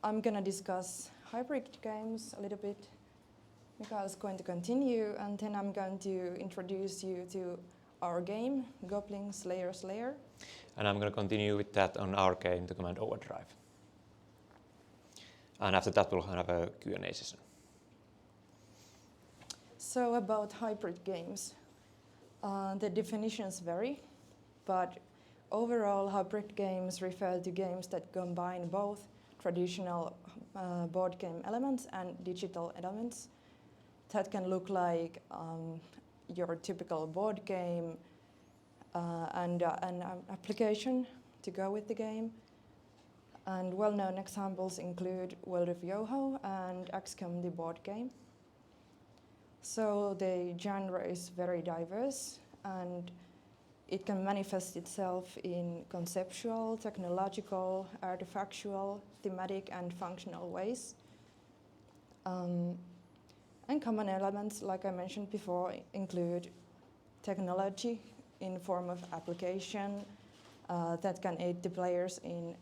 I'm going to discuss hybrid games a little bit. Mika is going to continue, and then I'm going to introduce you to our game, Goblin Slayer Slayer. And I'm going to continue with that on our game, the Command Overdrive. And after that, we'll have a Q&A session. So about hybrid games, the definitions vary, but overall hybrid games refer to games that combine both traditional board game elements and digital elements. That can look like your typical board game and an application to go with the game. And well-known examples include World of Yoho and XCOM the board game. So the genre is very diverse, and it can manifest itself in conceptual, technological, artifactual, thematic, and functional ways. And common elements, like I mentioned before, include technology in form of application that can aid the players in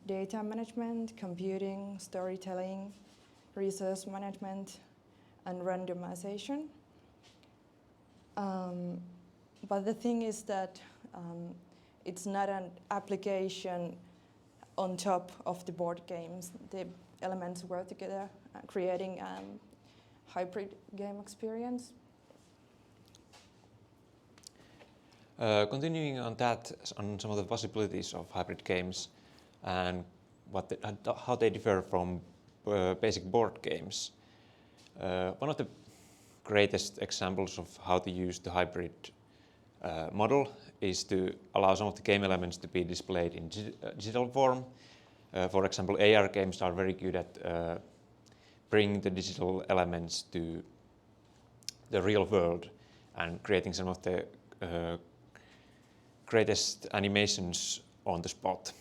data management, computing, storytelling, resource management, and randomization. But the thing is that it's not an application on top of the board games. The elements work together, creating a hybrid game experience. Continuing on that, on some of the possibilities of hybrid games and how they differ from basic board games. One of the greatest examples of how to use the hybrid model is to allow some of the game elements to be displayed in digital form. For example, AR games are very good at bringing the digital elements to the real world and creating some of the greatest animations on the spot,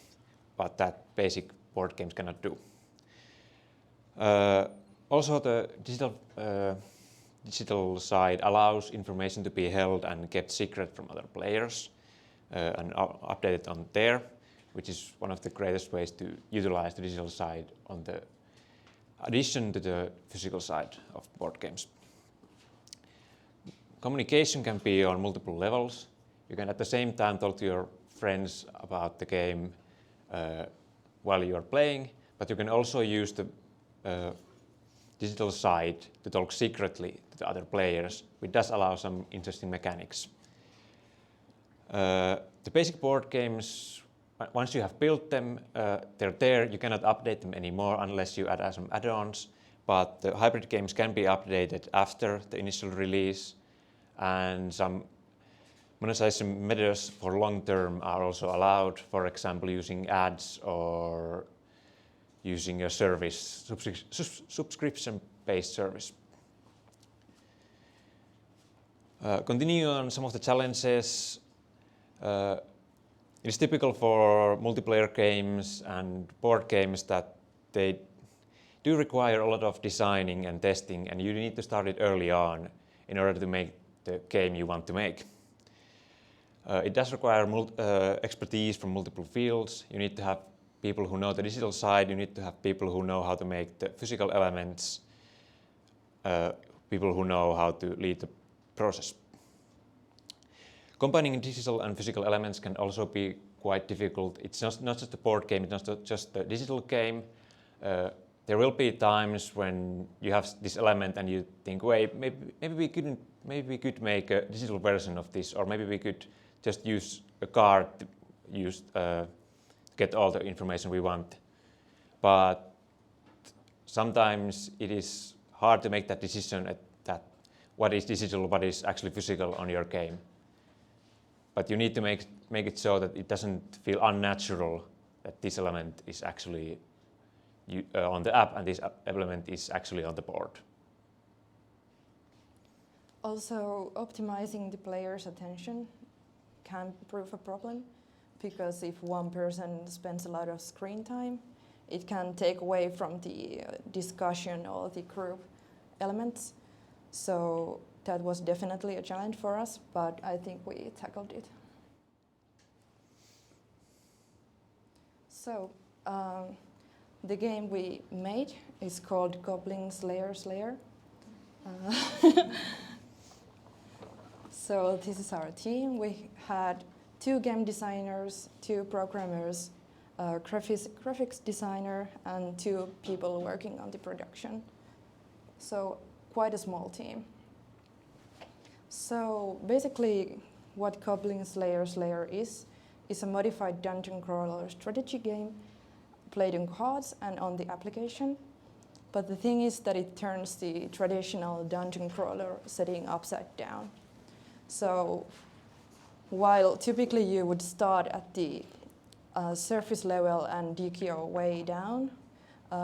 but that basic board games cannot do. Also, the digital side allows information to be held and kept secret from other players and updated on there, which is one of the greatest ways to utilize the digital side on the addition to the physical side of board games. Communication can be on multiple levels. You can at the same time talk to your friends about the game while you are playing, but you can also use the digital side to talk secretly to the other players, which does allow some interesting mechanics. The basic board games, once you have built them, they're there. You cannot update them anymore unless you add some add-ons, but the hybrid games can be updated after the initial release, and some monetization methods for long term are also allowed, for example using ads or using a service, subscription-based service. Continuing on some of the challenges, it is typical for multiplayer games and board games that they do require a lot of designing and testing, and you need to start it early on in order to make the game you want to make. It does require expertise from multiple fields. You need to have people who know the digital side, you need to have people who know how to make the physical elements, people who know how to lead the process. Combining digital and physical elements can also be quite difficult. It's not just a board game, it's not just a digital game. There will be times when you have this element and you think, wait, maybe we could make a digital version of this, or maybe we could just use a card to get all the information we want. But sometimes it is hard to make that decision at that what is digital, what is actually physical on your game. But you need to make it so that it doesn't feel unnatural that this element is actually on the app and this element is actually on the board. Also, optimizing the player's attention can prove a problem, because if one person spends a lot of screen time, it can take away from the discussion or the group elements. So that was definitely a challenge for us, but I think we tackled it. So The game we made is called Goblin Slayer. So this is our team. We had 2 game designers, 2 programmers, a graphics designer, and 2 people working on the production. So quite a small team. So basically what Goblin Slayer is a modified dungeon crawler strategy game played on cards and on the application. But the thing is that it turns the traditional dungeon crawler setting upside down. So while typically you would start at the surface level and dig your way down,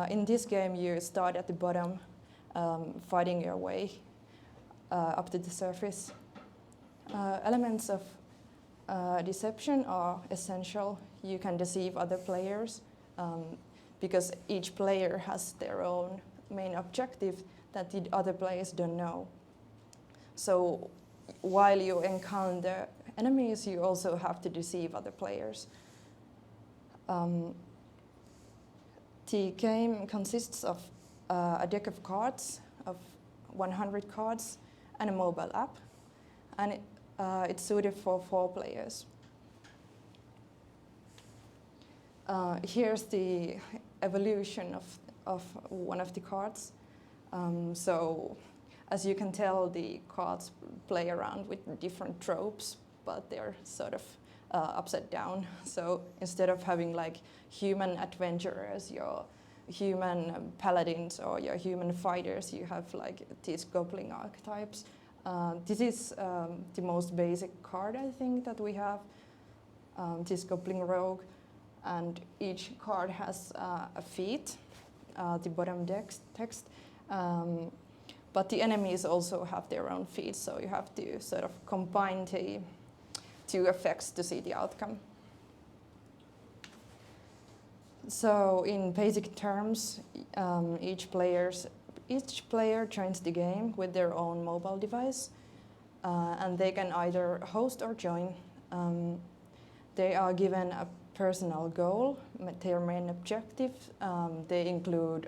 in this game you start at the bottom, fighting your way up to the surface. Elements of deception are essential. You can deceive other players because each player has their own main objective that the other players don't know. So while you encounter enemies, you also have to deceive other players. The game consists of a deck of cards, of 100 cards, and a mobile app, and it's suited for 4 players. Here's the evolution of one of the cards. So as you can tell, the cards play around with different tropes, but they're sort of upside down. So instead of having like human adventurers, your human paladins or your human fighters, you have like these goblin archetypes. This is the most basic card, I think, that we have, this goblin rogue. And each card has a feat, the bottom text. But the enemies also have their own feats, so you have to sort of combine the 2 effects to see the outcome. So in basic terms, each player joins the game with their own mobile device, and they can either host or join. They are given a personal goal, their main objective. They include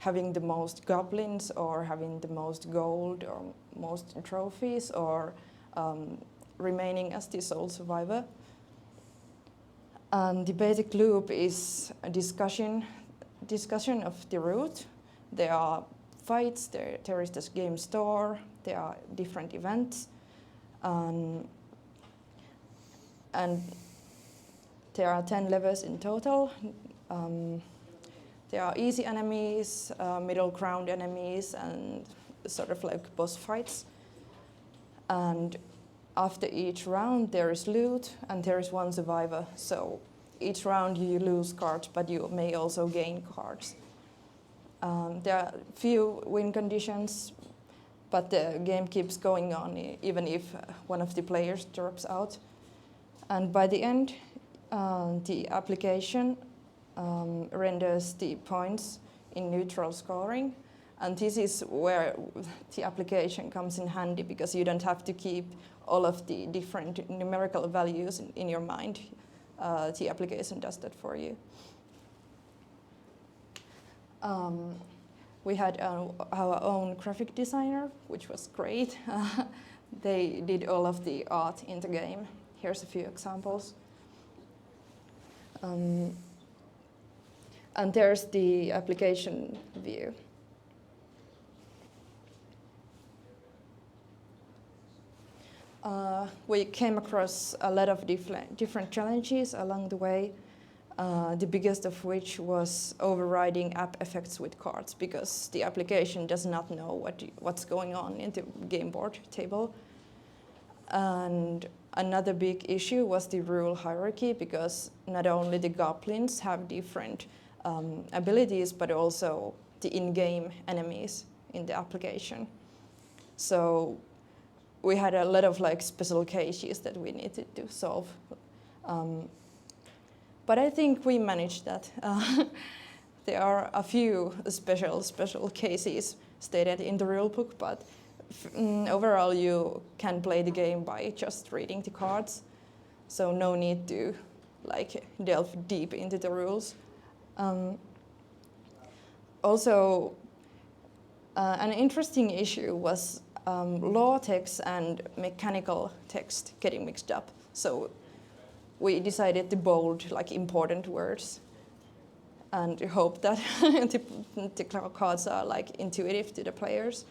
having the most goblins, or having the most gold, or most trophies, or remaining as the sole survivor. The basic loop is a discussion of the route. There are fights, there is this game store, there are different events, and there are 10 levels in total. There are easy enemies, middle ground enemies, and sort of like boss fights. And after each round, there is loot, and there is 1 survivor. So each round you lose cards, but you may also gain cards. There are few win conditions, but the game keeps going on even if one of the players drops out. And by the end, the application renders the points in neutral scoring. And this is where the application comes in handy, because you don't have to keep all of the different numerical values in your mind. The application does that for you. We had our own graphic designer, which was great. They did all of the art in the game. Here's a few examples. And there's the application view. We came across a lot of different challenges along the way, the biggest of which was overriding app effects with cards, because the application does not know what's going on in the game board table. And another big issue was the rule hierarchy, because not only the goblins have different abilities, but also the in-game enemies in the application. So we had a lot of like special cases that we needed to solve. But I think we managed that. There are a few special cases stated in the rulebook, but overall you can play the game by just reading the cards. So no need to like delve deep into the rules. Also, an interesting issue was law text and mechanical text getting mixed up. So we decided to bold like important words and hope that the cards are like intuitive to the players.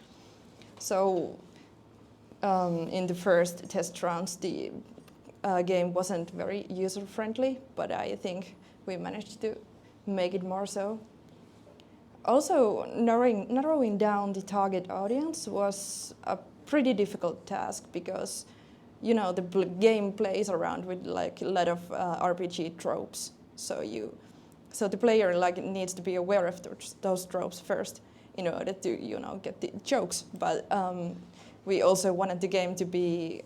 So in the first test rounds, the game wasn't very user-friendly, but I think we managed to make it more so. Also, narrowing down the target audience was a pretty difficult task because, you know, the game plays around with like a lot of RPG tropes. So the player like needs to be aware of those tropes first in order to, you know, get the jokes. But we also wanted the game to be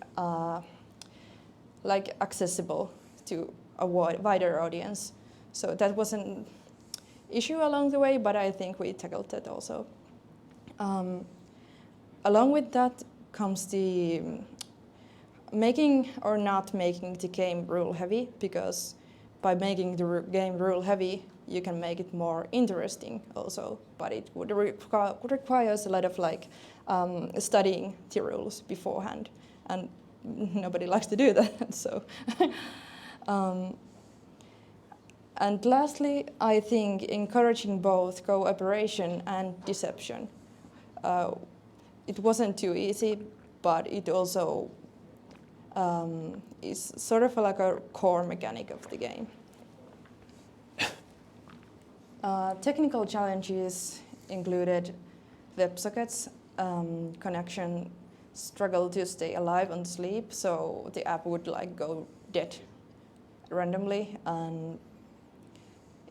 like accessible to a wider audience. So that was an issue along the way, but I think we tackled that also. Along with that comes the making or not making the game rule heavy, because by making the game rule heavy, you can make it more interesting also, but it would requires a lot of like studying the rules beforehand, and nobody likes to do that. So, and lastly, I think encouraging both cooperation and deception. It wasn't too easy, but it also is sort of like a core mechanic of the game. Technical challenges included WebSockets, connection struggle to stay alive on sleep, so the app would like go dead randomly, and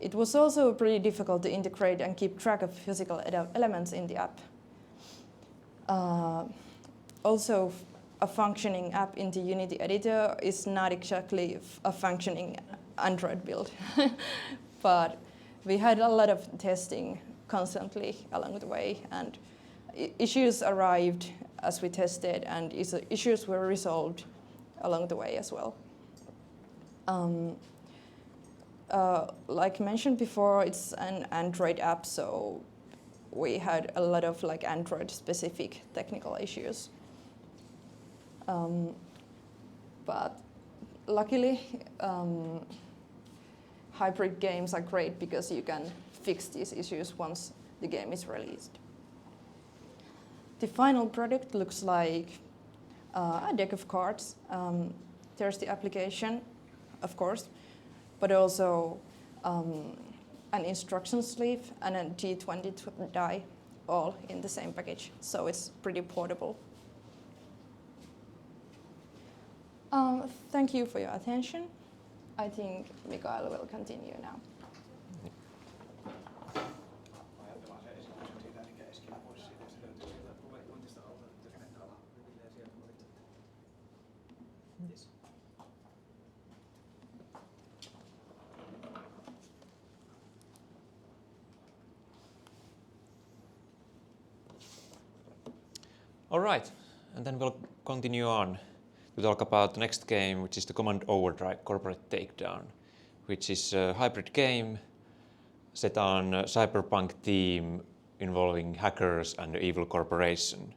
it was also pretty difficult to integrate and keep track of physical elements in the app. Also, a functioning app in the Unity editor is not exactly a functioning Android build, but we had a lot of testing constantly along the way, and issues arrived as we tested, and issues were resolved along the way as well. Like mentioned before, it's an Android app, so we had a lot of like Android-specific technical issues. But luckily, hybrid games are great because you can fix these issues once the game is released. The final product looks like a deck of cards. There's the application, of course, but also an instruction sleeve and a G20 die, all in the same package. So it's pretty portable. Thank you for your attention. I think Mikael will continue now. All right, and then we'll continue on to talk about the next game, which is the Command Overdrive Corporate Takedown, which is a hybrid game set on a cyberpunk theme involving hackers and the evil corporation.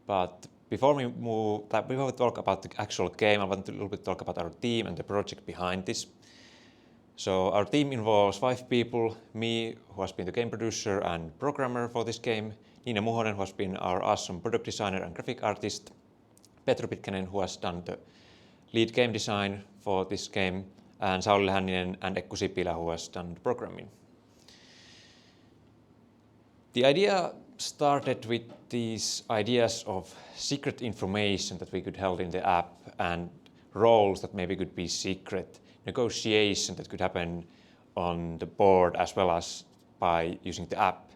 But before we talk about the actual game, I want to a little bit talk about our team and the project behind this. So our team involves 5 people: me, who has been the game producer and programmer for this game; Niina Muhonen, who has been our awesome product designer and graphic artist; Petru Pitkänen, who has done the lead game design for this game; and Sauli Hänninen and Ekku Sipilä, who has done the programming. The idea started with these ideas of secret information that we could hold in the app, and roles that maybe could be secret, negotiation that could happen on the board as well as by using the app,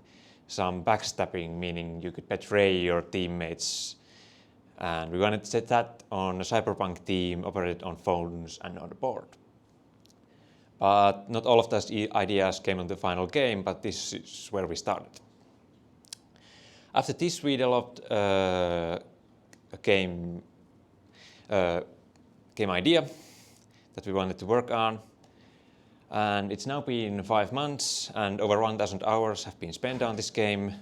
some backstabbing, meaning you could betray your teammates, and we wanted to set that on a cyberpunk theme operated on phones and on the board. But not all of those ideas came on the final game, but this is where we started. After this, we developed a game idea that we wanted to work on. And it's now been 5 months and over 1,000 hours have been spent on this game.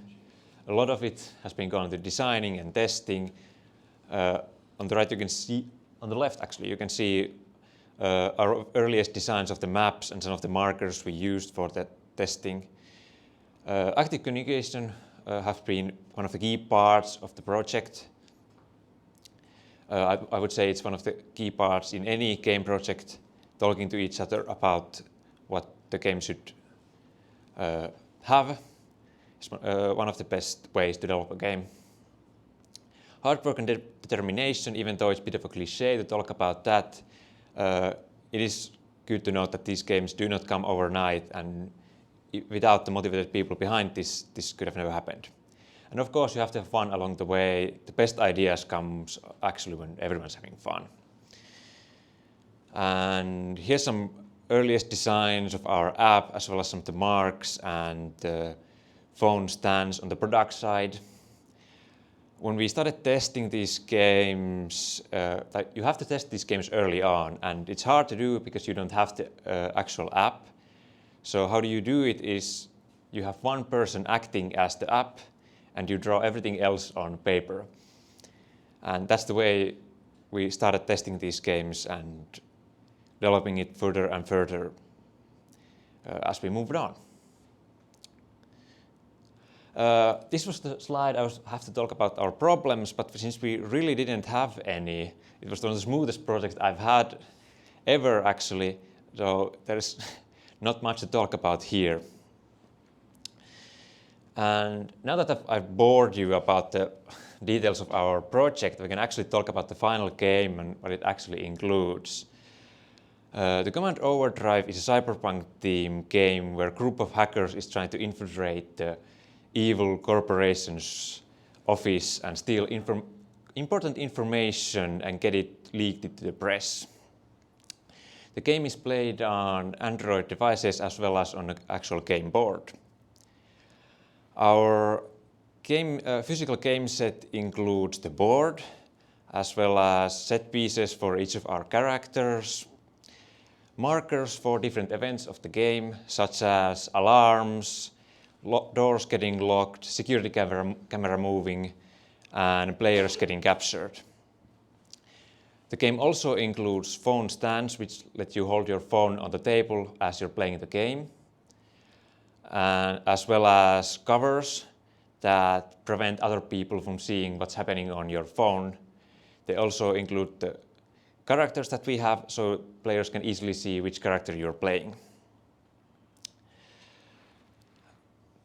A lot of it has been gone to designing and testing. On the right you can see, on the left actually, you can see our earliest designs of the maps and some of the markers we used for the testing. Active communication has been one of the key parts of the project. I would say it's one of the key parts in any game project, talking to each other about what the game should have. It's one of the best ways to develop a game. Hard work and determination, even though it's a bit of a cliche to talk about that, it is good to note that these games do not come overnight, and without the motivated people behind this could have never happened. And of course you have to have fun along the way. The best ideas comes actually when everyone's having fun. And here's some earliest designs of our app, as well as some of the marks and the phone stands on the product side. When we started testing these games, you have to test these games early on, and it's hard to do because you don't have the actual app. So how do you do it is you have one person acting as the app and you draw everything else on paper. And that's the way we started testing these games and developing it further and further as we moved on. This was the slide I have to talk about our problems, but since we really didn't have any, it was one of the smoothest projects I've had ever actually, so there's not much to talk about here. And now that I've bored you about the details of our project, we can actually talk about the final game and what it actually includes. The Command Overdrive is a cyberpunk-themed game where a group of hackers is trying to infiltrate the evil corporation's office and steal important information and get it leaked into the press. The game is played on Android devices as well as on an actual game board. Our physical game set includes the board, as well as set pieces for each of our characters, markers for different events of the game, such as alarms, doors getting locked, security camera moving, and players getting captured. The game also includes phone stands, which let you hold your phone on the table as you're playing the game, as well as covers that prevent other people from seeing what's happening on your phone. They also include the characters that we have, so players can easily see which character you're playing.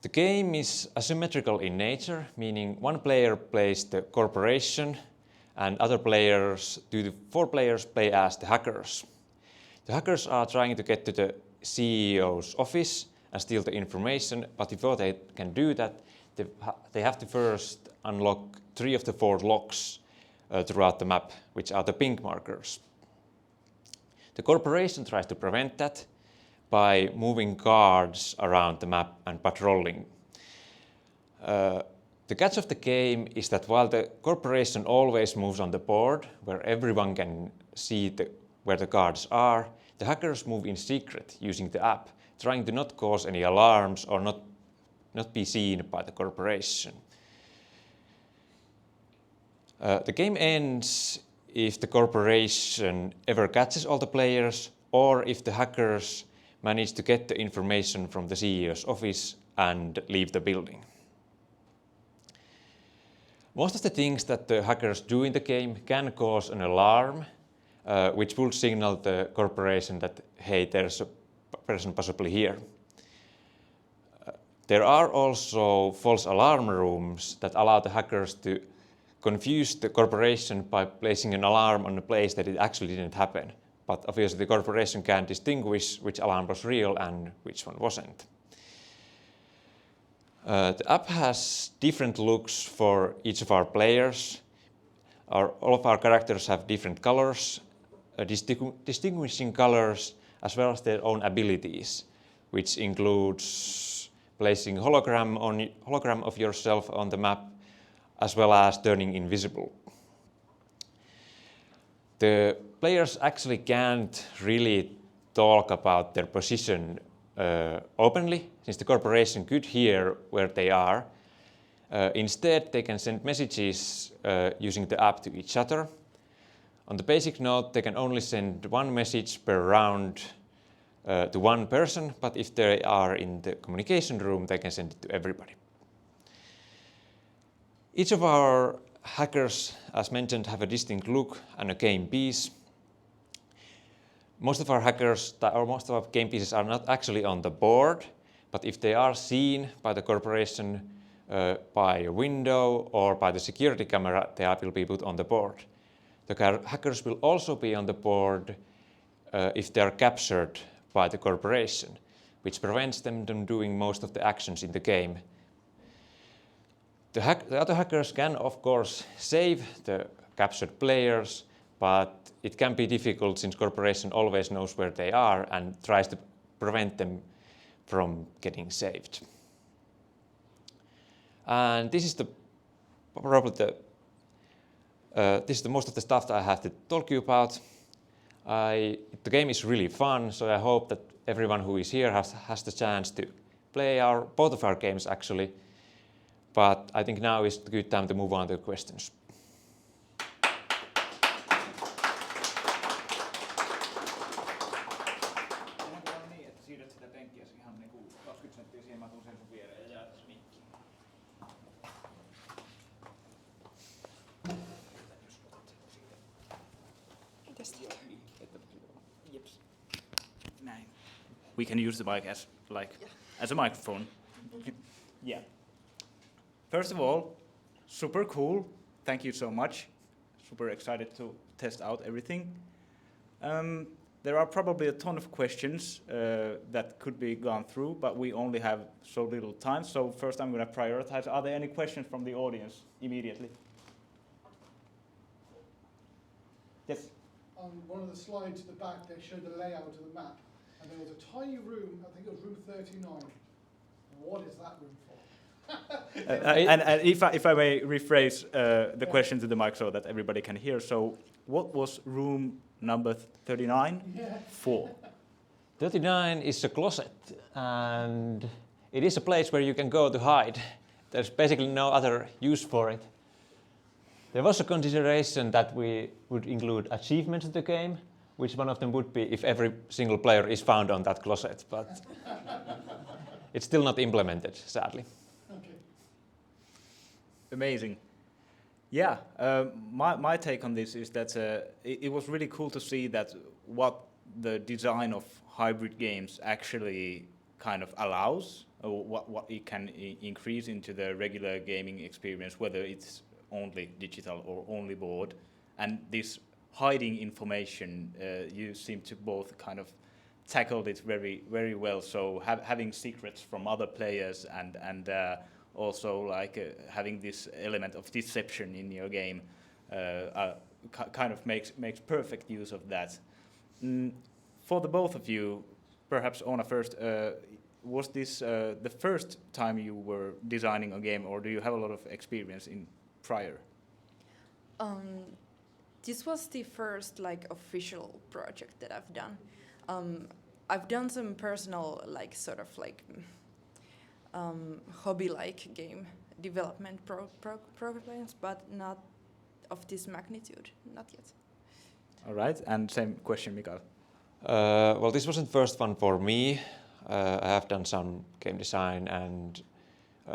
The game is asymmetrical in nature, meaning one player plays the corporation and other players, 2 to 4 players, play as the hackers. The hackers are trying to get to the CEO's office and steal the information, but before they can do that, they have to first unlock 3 of the 4 locks throughout the map, which are the pink markers. The corporation tries to prevent that by moving guards around the map and patrolling. The catch of the game is that while the corporation always moves on the board, where everyone can see where the guards are, the hackers move in secret using the app, trying to not cause any alarms or not be seen by the corporation. The game ends if the corporation ever catches all the players, or if the hackers manage to get the information from the CEO's office and leave the building. Most of the things that the hackers do in the game can cause an alarm, which will signal the corporation that, hey, there's a person possibly here. There are also false alarm rooms that allow the hackers to confuse the corporation by placing an alarm on a place that it actually didn't happen. But obviously the corporation can distinguish which alarm was real and which one wasn't. The app has different looks for each of our players. All of our characters have different colors, distinguishing colors, as well as their own abilities, which includes placing hologram of yourself on the map, as well as turning invisible. The players actually can't really talk about their position openly, since the corporation could hear where they are. Instead, they can send messages using the app to each other. On the basic note, they can only send one message per round to one person, but if they are in the communication room, they can send it to everybody. Each of our hackers, as mentioned, have a distinct look and a game piece. Most of our hackers, or most of our game pieces are not actually on the board, but if they are seen by the corporation by a window or by the security camera, they will be put on the board. The hackers will also be on the board if they are captured by the corporation, which prevents them from doing most of the actions in the game. The other hackers can, of course, save the captured players, but it can be difficult since corporation always knows where they are and tries to prevent them from getting saved. And this is probably the most of the stuff that I have to talk you about. The game is really fun, so I hope that everyone who is here has the chance to play both of our games actually. But I think now is the good time to move on to questions. We can use the mic as a microphone. Yeah. First of all, super cool. Thank you so much. Super excited to test out everything. There are probably a ton of questions that could be gone through, but we only have so little time. So first I'm going to prioritize. Are there any questions from the audience immediately? Yes? On one of the slides at the back, they showed the layout of the map. And there was a tiny room, I think it was room 39. What is that room for? And if I may rephrase the question to the mic so that everybody can hear. So what was room number 39 for? 39 is a closet, and it is a place where you can go to hide. There's basically no other use for it. There was a consideration that we would include achievements in the game, which one of them would be if every single player is found on that closet, but it's still not implemented, sadly. Okay. Amazing. Yeah, my take on this is that it was really cool to see that what the design of hybrid games actually kind of allows, or what it can increase into the regular gaming experience, whether it's only digital or only board. And this hiding information, you seem to both kind of tackled it very, very well. So having secrets from other players and also like having this element of deception in your game kind of makes perfect use of that. For the both of you, perhaps Oona first, was this the first time you were designing a game, or do you have a lot of experience in prior? This was the first official project that I've done. I've done some personal hobby-like game development programs, but not of this magnitude, not yet. All right, and same question, Mikael. Well, this wasn't the first one for me. I have done some game design, and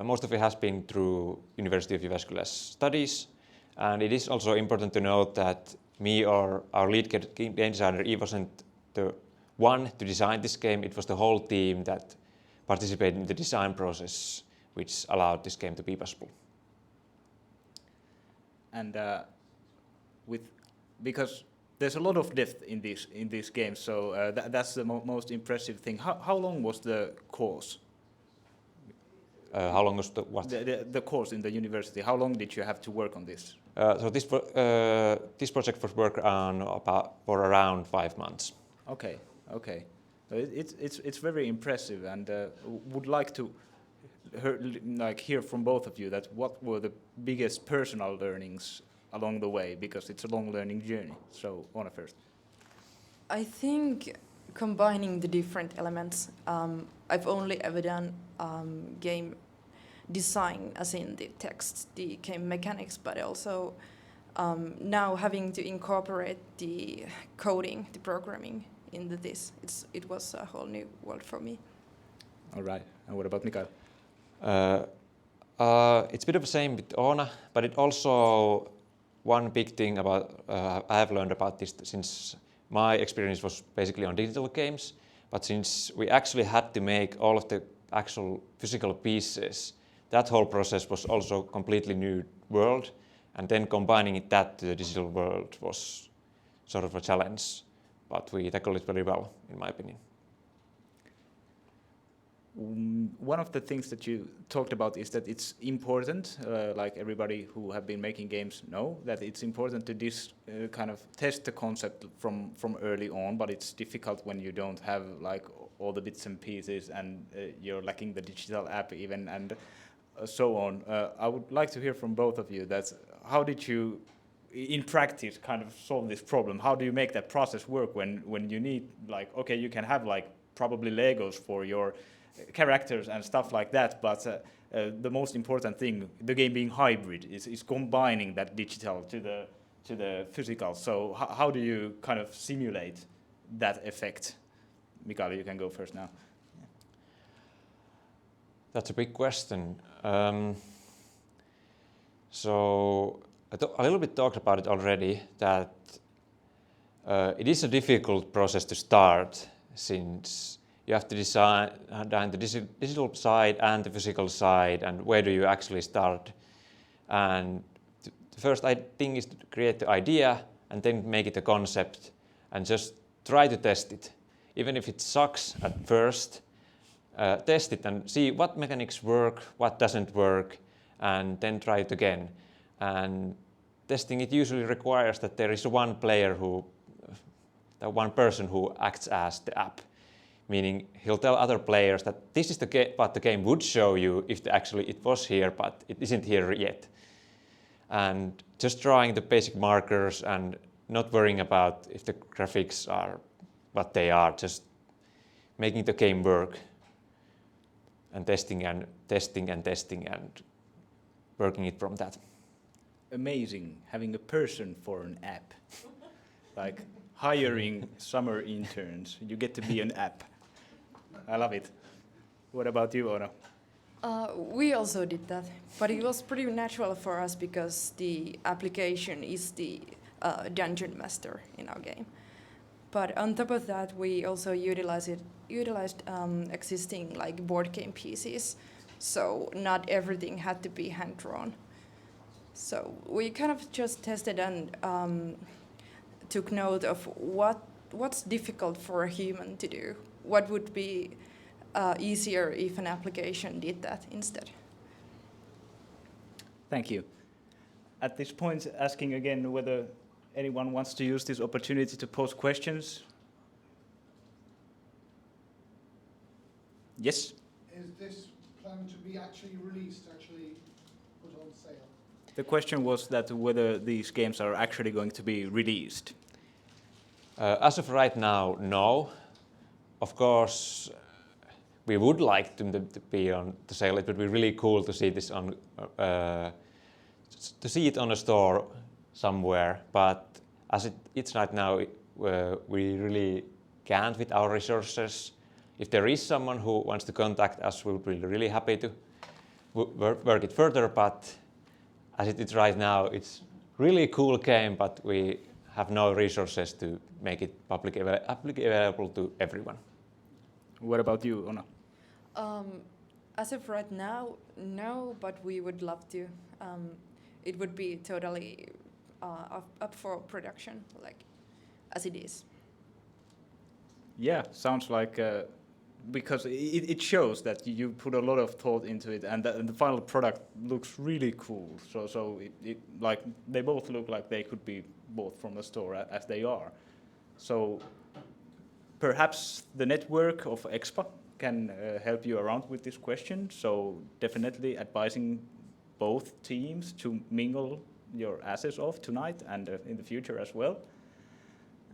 most of it has been through University of Jyväskylä's studies. And it is also important to note that me or our lead game designer, he wasn't the one to design this game. It was the whole team that participated in the design process, which allowed this game to be possible. And because there's a lot of depth in this game, so that's the most impressive thing. How long was the course? How long was the what? The course in the university. How long did you have to work on this? So this project was worked on for around 5 months. Okay. It's very impressive, and would like to hear from both of you that what were the biggest personal learnings along the way, because it's a long learning journey. So Oona first. I think combining the different elements. I've only ever done game design, as in the text, the game mechanics, but also now having to incorporate the coding, the programming into this, it was a whole new world for me. All right. And what about Mikael? It's a bit of the same with Oona, but it also one big thing about I have learned about this since my experience was basically on digital games, but since we actually had to make all of the actual physical pieces, that whole process was also completely new world, and then combining that to the digital world was sort of a challenge, but we tackled it very well, in my opinion. One of the things that you talked about is that it's important, like everybody who have been making games know, that it's important to kind of test the concept from early on, but it's difficult when you don't have like all the bits and pieces and you're lacking the digital app even and so on. I would like to hear from both of you that how did you in practice kind of solve this problem? How do you make that process work when you need like, okay, you can have like probably Legos for your characters and stuff like that, but the most important thing, the game being hybrid, is combining that digital to the physical. So how do you kind of simulate that effect? Mikael, you can go first now. That's a big question. So a little bit talked about it already, that it is a difficult process to start, since you have to design the digital side and the physical side, and where do you actually start. And the first thing is to create the idea and then make it a concept and just try to test it. Even if it sucks at first, test it and see what mechanics work, what doesn't work, and then try it again. And testing it usually requires that there is one person who acts as the app. Meaning he'll tell other players that this is what the game would show you if actually it was here, but it isn't here yet. And just drawing the basic markers and not worrying about if the graphics are what they are, just making the game work and testing and working it from that. Amazing, having a person for an app. Like hiring summer interns, you get to be an app. I love it. What about you, Oona? We also did that, but it was pretty natural for us because the application is the dungeon master in our game. But on top of that, we also utilized existing like board game pieces, so not everything had to be hand drawn. So we kind of just tested and took note of what's difficult for a human to do. What would be easier if an application did that instead? Thank you. At this point, asking again whether anyone wants to use this opportunity to pose questions. Yes? Is this planned to be actually released, actually put on sale? The question was that whether these games are actually going to be released. As of right now, no. Of course, we would like them to be on the sale. It would be really cool to see this on, to see it on a store somewhere. But as it's right now, we really can't with our resources. If there is someone who wants to contact us, we'll be really happy to work it further. But as it is right now, it's really cool game, but we have no resources to make it publicly available to everyone. What about you, Oona? As of right now, no, but we would love to. It would be totally up for production, like as it is. Yeah, sounds like because it shows that you put a lot of thought into it, and the final product looks really cool. So it like they both look like they could be bought from the store as they are. So perhaps the network of Expa can help you around with this question. So definitely advising both teams to mingle your assets off tonight and in the future as well.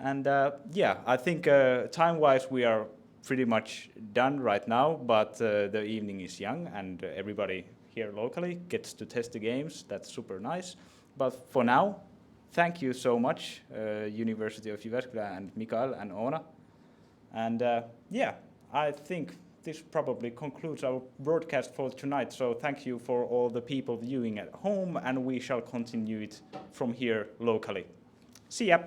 And yeah, I think time-wise we are pretty much done right now, but the evening is young and everybody here locally gets to test the games. That's super nice. But for now, thank you so much, University of Jyväskylä and Mikael and Oona. And yeah, I think this probably concludes our broadcast for tonight. So thank you for all the people viewing at home, and we shall continue it from here locally. See ya!